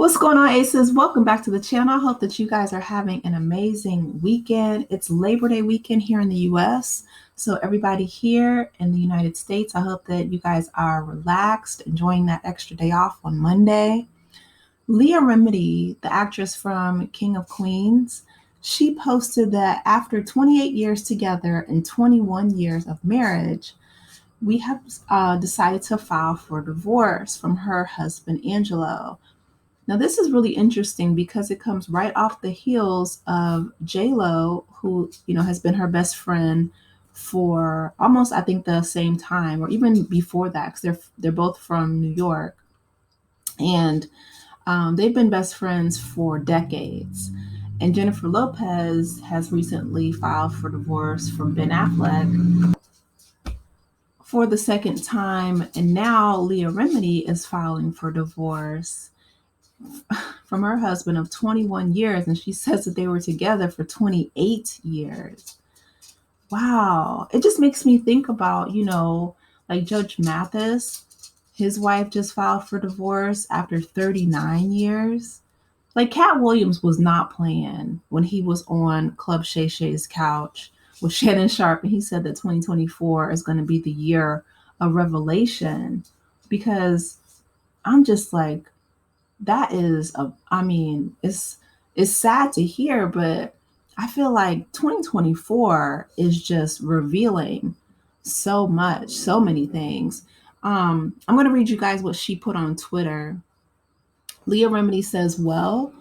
What's going on, Aces? Welcome back to the channel. I hope that you guys are having an amazing weekend. It's Labor Day weekend here in the US. So everybody here in the United States, I hope that you guys are relaxed, enjoying that extra day off on Monday. Leah Remini, the actress from King of Queens, she posted that after 28 years together and 21 years of marriage, we have decided to file for divorce from her husband, Angelo. Now, this is really interesting because it comes right off the heels of Lo, who, has been her best friend for almost, I think, the same time, or even before that, because they're both from New York, and they've been best friends for decades. And Jennifer Lopez has recently filed for divorce from Ben Affleck for the second time, and now Leah Remini is filing for divorce from her husband of 21 years, and she says that they were together for 28 years. Wow. It just makes me think about, like Judge Mathis, his wife just filed for divorce after 39 years. Like Cat Williams was not playing when he was on Club Shay Shay's couch with Shannon Sharp, and he said that 2024 is going to be the year of revelation, because I'm just like, that is it's sad to hear, but I feel like 2024 is just revealing so much, so many things. I'm going to read you guys what she put on Twitter. Leah Remini says, well,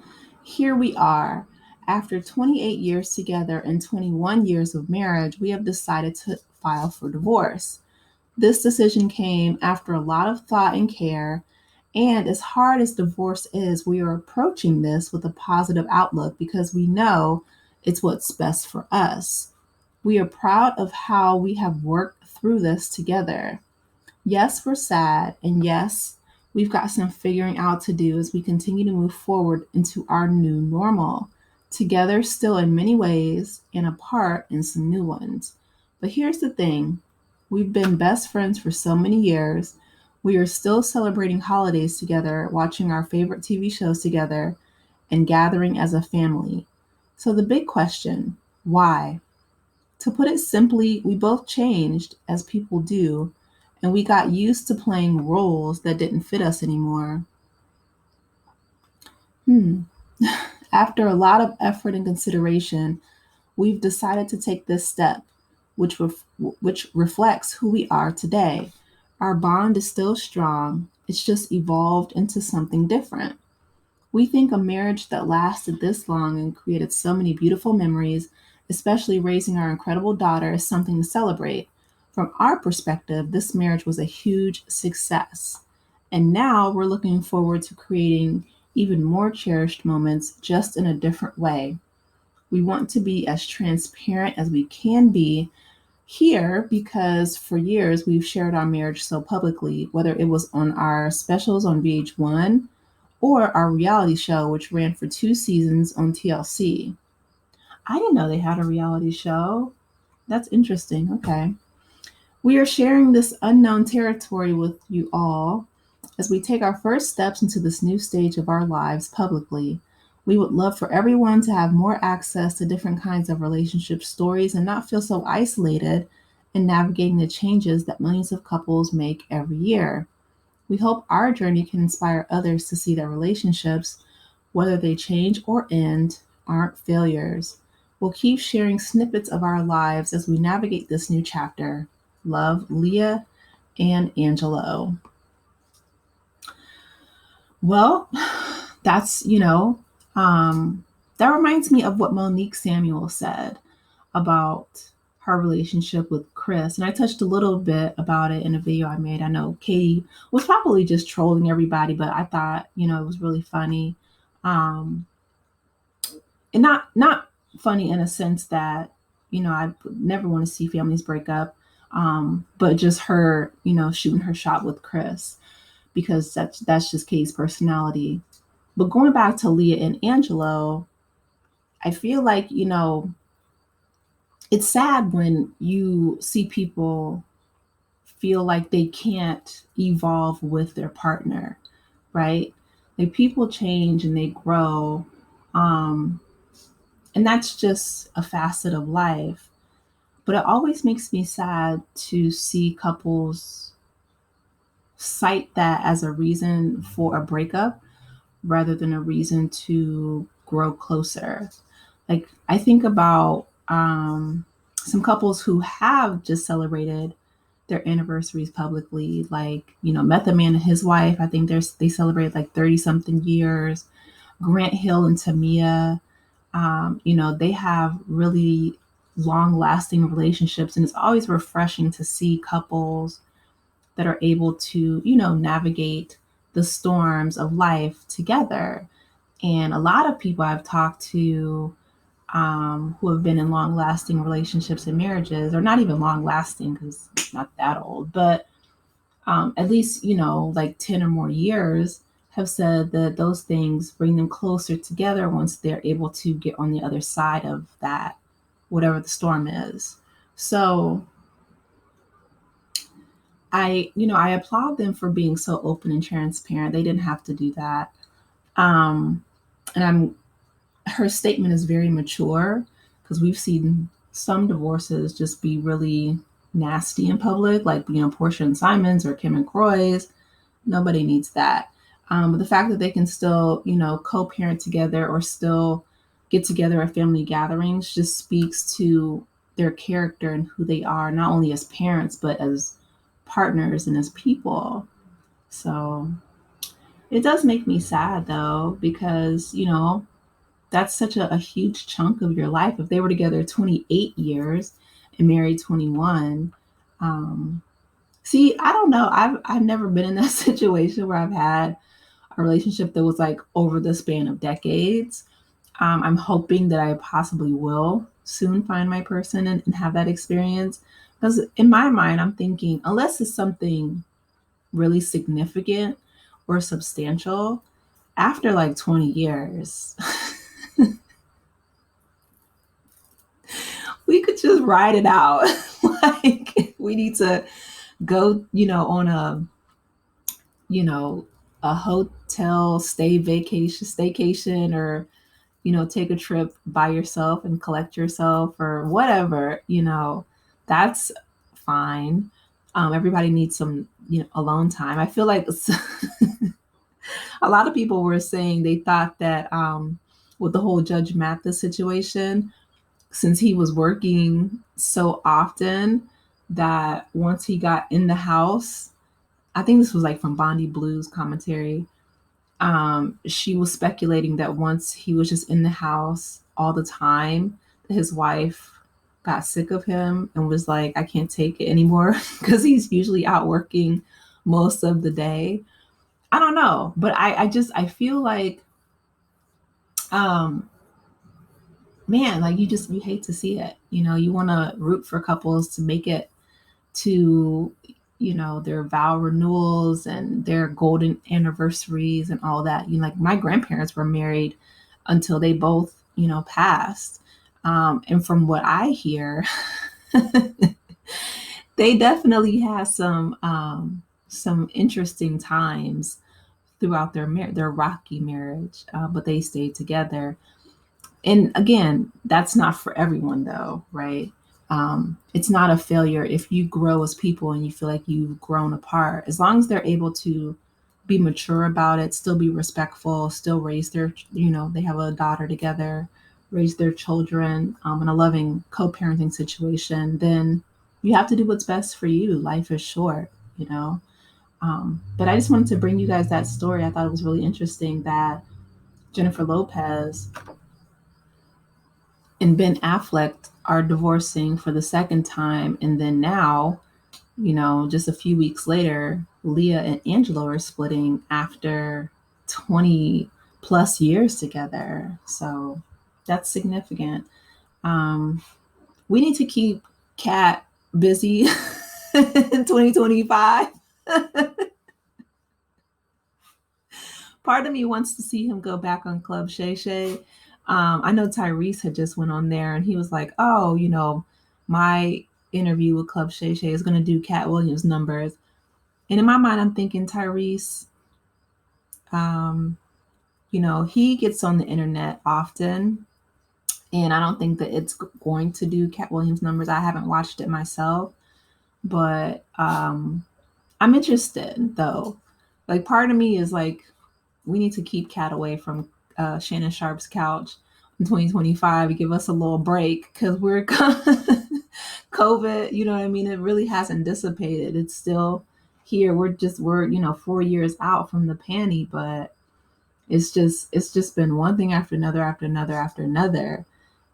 here we are. After 28 years together and 21 years of marriage, we have decided to file for divorce. This decision came after a lot of thought and care. And as hard as divorce is, we are approaching this with a positive outlook because we know it's what's best for us. We are proud of how we have worked through this together. Yes, we're sad. And yes, we've got some figuring out to do as we continue to move forward into our new normal. Together, still in many ways, and apart in some new ones. But here's the thing, we've been best friends for so many years. We are still celebrating holidays together, watching our favorite TV shows together, and gathering as a family. So, the big question, why? To put it simply, we both changed, as people do, and we got used to playing roles that didn't fit us anymore. After a lot of effort and consideration, we've decided to take this step, which reflects who we are today. Our bond is still strong, it's just evolved into something different. We think a marriage that lasted this long and created so many beautiful memories, especially raising our incredible daughter, is something to celebrate. From our perspective, this marriage was a huge success. And now we're looking forward to creating even more cherished moments, just in a different way. We want to be as transparent as we can be here because for years we've shared our marriage so publicly, whether it was on our specials on VH1 or our reality show, which ran for 2 seasons on TLC. I didn't know they had a reality show. That's interesting. Okay. We are sharing this unknown territory with you all as we take our first steps into this new stage of our lives publicly. We would love for everyone to have more access to different kinds of relationship stories and not feel so isolated in navigating the changes that millions of couples make every year. We hope our journey can inspire others to see that relationships, whether they change or end, aren't failures. We'll keep sharing snippets of our lives as we navigate this new chapter. Love, Leah and Angelo. Well, that's, that reminds me of what Monique Samuel said about her relationship with Chris. And I touched a little bit about it in a video I made. I know Katie was probably just trolling everybody, but I thought, it was really funny. And not funny in a sense that, I never want to see families break up. But just her, shooting her shot with Chris, because that's just Katie's personality. But going back to Leah and Angelo, I feel like, it's sad when you see people feel like they can't evolve with their partner, right? Like people change and they grow. Um, and that's just a facet of life. But it always makes me sad to see couples cite that as a reason for a breakup rather than a reason to grow closer. Like I think about some couples who have just celebrated their anniversaries publicly, like Method Man and his wife. I think they celebrated like 30 something years. Grant Hill and Tamia, they have really long lasting relationships, and it's always refreshing to see couples that are able to navigate the storms of life together. And a lot of people I've talked to who have been in long lasting relationships and marriages, or not even long lasting because it's not that old, but at least, like 10 or more years, have said that those things bring them closer together once they're able to get on the other side of that, whatever the storm is. So I applaud them for being so open and transparent. They didn't have to do that. Um, and her statement is very mature because we've seen some divorces just be really nasty in public, like Portia and Simon's or Kim and Croy's. Nobody needs that. But the fact that they can still co-parent together or still get together at family gatherings just speaks to their character and who they are, not only as parents but as partners and as people. So it does make me sad though, because that's such a huge chunk of your life. If they were together 28 years and married 21, see, I don't know. I've never been in that situation where I've had a relationship that was like over the span of decades. I'm hoping that I possibly will soon find my person and have that experience. Because in my mind, I'm thinking, unless it's something really significant or substantial, after like 20 years, we could just ride it out. Like we need to go, on you know, a hotel staycation, or take a trip by yourself and collect yourself or whatever, that's fine. Everybody needs some, alone time. I feel like a lot of people were saying they thought that with the whole Judge Mathis situation, since he was working so often, that once he got in the house, I think this was like from Bondi Blues commentary. She was speculating that once he was just in the house all the time, his wife got sick of him and was like, I can't take it anymore because he's usually out working most of the day. I don't know, but I feel like, um, man, like you hate to see it. You want to root for couples to make it to their vow renewals and their golden anniversaries and all that. Like my grandparents were married until they both passed, and from what I hear, they definitely had some interesting times throughout their rocky marriage, but they stayed together. And again, that's not for everyone though, right? It's not a failure if you grow as people and you feel like you've grown apart. As long as they're able to be mature about it, still be respectful, still raise they have a daughter together, raise their children in a loving co-parenting situation, then you have to do what's best for you. Life is short, you know. But I just wanted to bring you guys that story. I thought it was really interesting that Jennifer Lopez and Ben Affleck are divorcing for the second time. And then now, just a few weeks later, Leah and Angelo are splitting after 20 plus years together. So that's significant. Um, we need to keep Kat busy in 2025. Part of me wants to see him go back on Club Shay Shay. I know Tyrese had just went on there and he was like, oh, my interview with Club Shay Shay is going to do Cat Williams numbers. And in my mind, I'm thinking, Tyrese, he gets on the internet often, and I don't think that it's going to do Cat Williams numbers. I haven't watched it myself, but I'm interested though. Like, part of me is like, we need to keep Cat away from Shannon Sharp's couch in 2025 and give us a little break, because we're COVID, you know what I mean? It really hasn't dissipated. It's still here. We're 4 years out from the panty, but it's just been one thing after another after another after another.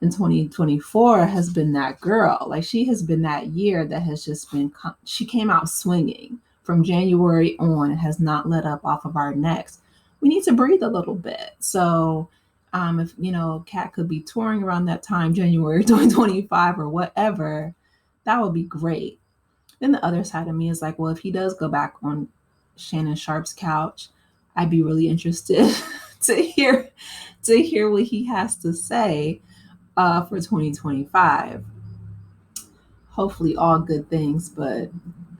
And 2024 has been that girl. Like, she has been that year that has just been, she came out swinging from January on and has not let up off of our necks. We need to breathe a little bit. So if Kat could be touring around that time, January 2025 or whatever, that would be great. Then the other side of me is like, well, if he does go back on Shannon Sharp's couch, I'd be really interested to hear what he has to say for 2025. Hopefully, all good things, but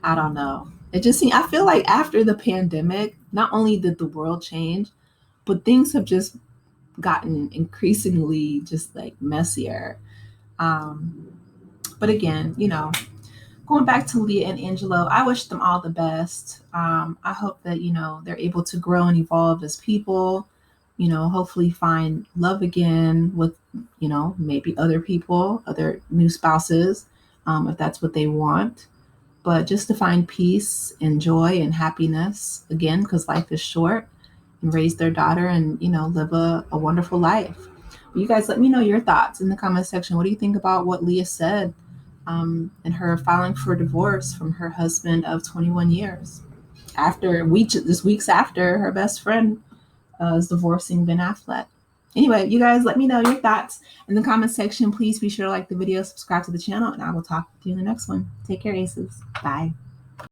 I don't know. I feel like after the pandemic, not only did the world change, but things have just gotten increasingly just like messier. But again, going back to Leah and Angelo, I wish them all the best. I hope that, they're able to grow and evolve as people, hopefully find love again with, maybe other people, other new spouses, if that's what they want. But just to find peace and joy and happiness again, because life is short, and raise their daughter and, live a wonderful life. You guys, let me know your thoughts in the comment section. What do you think about what Leah said and her filing for divorce from her husband of 21 years? Weeks after her best friend is divorcing Ben Affleck. Anyway, you guys, let me know your thoughts in the comment section. Please be sure to like the video, subscribe to the channel, and I will talk to you in the next one. Take care, Aces. Bye.